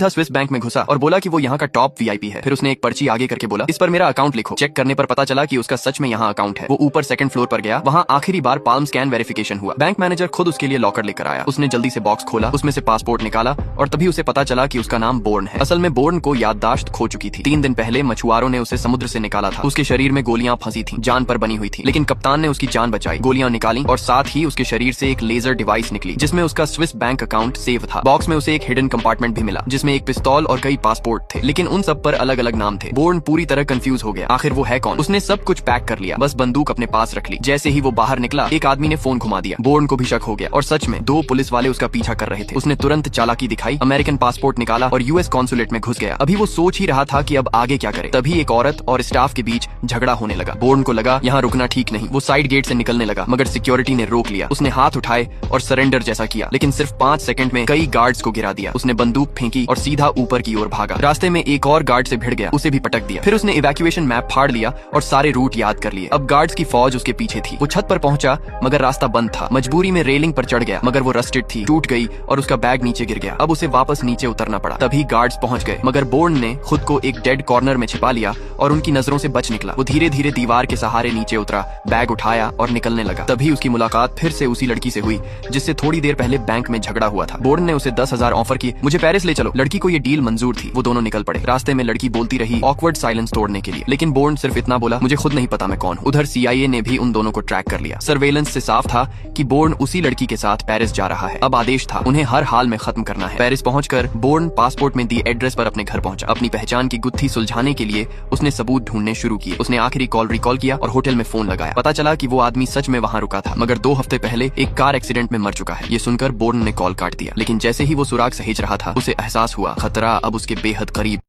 सीधा Swiss bank में घुसा और बोला कि वो यहाँ का टॉप वीआईपी है। फिर उसने एक पर्ची आगे करके बोला, इस पर मेरा अकाउंट लिखो। चेक करने पर पता चला कि उसका सच में यहाँ अकाउंट है। वो ऊपर सेकंड फ्लोर पर गया, वहाँ आखिरी बार पाल्म स्कैन वेरिफिकेशन हुआ। बैंक मैनेजर खुद उसके लिए लॉकर लेकर आया। उसने जल्दी से बॉक्स खोला, उसमें से पासपोर्ट निकाला और तभी उसे पता चला कि उसका नाम बोर्न है। असल में बोर्न को याददाश्त खो चुकी थी। 3 दिन पहले मछुआरों ने उसे समुद्र से निकाला था। उसके शरीर में गोलियां फंसी थी, जान पर बनी हुई थी, लेकिन कप्तान ने उसकी जान बचाई। गोलियां निकाली और साथ ही उसके शरीर से एक लेजर डिवाइस निकली जिसमें उसका स्विस बैंक अकाउंट सेव था। बॉक्स में उसे एक हिडन कंपार्टमेंट भी मिला जिसमें एक पिस्तौल और कई पासपोर्ट थे, लेकिन उन सब पर अलग अलग नाम थे। बोर्न पूरी तरह कंफ्यूज हो गया, आखिर वो है कौन। उसने सब कुछ पैक कर लिया, बस बंदूक अपने पास रख ली। जैसे ही वो बाहर निकला, एक आदमी ने फोन घुमा दिया। बोर्न को भी शक हो गया और सच में 2 पुलिस वाले उसका पीछा कर रहे थे। उसने तुरंत चालाकी दिखाई, अमेरिकन पासपोर्ट निकाला और यूएस कॉन्सुलेट में घुस गया। अभी वो सोच ही रहा था कि अब आगे क्या करे, तभी एक औरत और स्टाफ के बीच झगड़ा होने लगा। बोर्न को लगा यहाँ रुकना ठीक नहीं। वो साइड गेट से निकलने लगा, मगर सिक्योरिटी ने रोक लिया। उसने हाथ उठाए और सरेंडर जैसा किया, लेकिन सिर्फ 5 सेकंड में कई गार्ड्स को गिरा दिया। उसने बंदूक फेंकी और सीधा ऊपर की ओर भागा। रास्ते में एक और गार्ड से भिड़ गया, उसे भी पटक दिया। फिर उसने इवैक्यूएशन मैप फाड़ लिया और सारे रूट याद कर लिए। अब गार्ड्स की फौज उसके पीछे थी। वो छत पर पहुंचा, मगर रास्ता बंद था। मजबूरी में रेलिंग पर चढ़ गया, मगर वो रस्टेड थी, टूट गई और उसका बैग नीचे गिर गया। अब उसे वापस नीचे उतरना पड़ा। तभी गार्ड्स पहुंच गए, मगर बोर्न ने खुद को एक डेड कॉर्नर में छिपा लिया और उनकी नजरों से बच निकला। वो धीरे धीरे दीवार के सहारे नीचे उतरा, बैग उठाया और निकलने लगा। तभी उसकी मुलाकात फिर से उसी लड़की से हुई जिससे थोड़ी देर पहले बैंक में झगड़ा हुआ था। बोर्न ने उसे 10,000 ऑफर किए, मुझे पेरिस ले चलो। लड़की को ये डील मंजूर थी। वो दोनों निकल पड़े। रास्ते में लड़की बोलती रही, ऑकवर्ड साइलेंस तोड़ने के लिए, लेकिन बोर्न सिर्फ इतना बोला, मुझे खुद नहीं पता मैं कौन हूँ। उधर सीआईए ने भी उन दोनों को ट्रैक कर लिया। सर्वेलेंस से साफ था कि बोर्न उसी लड़की के साथ पेरिस जा रहा है। अब आदेश था, उन्हें हर हाल में खत्म करना है। पेरिस पहुंचकर बोर्न पासपोर्ट में दी एड्रेस पर अपने घर पहुंचा। अपनी पहचान की गुत्थी सुलझाने के लिए उसने सबूत ढूंढने शुरू किए। उसने आखिरी कॉल रिकॉल किया और होटल में फोन लगाया। पता चला कि वो आदमी सच में वहां रुका था, मगर 2 हफ्ते पहले एक कार एक्सीडेंट में मर चुका है। ये सुनकर बोर्न ने कॉल काट दिया, लेकिन जैसे ही वो सुराग सहेज रहा था, उसे एहसास हुआ खतरा अब उसके बेहद करीब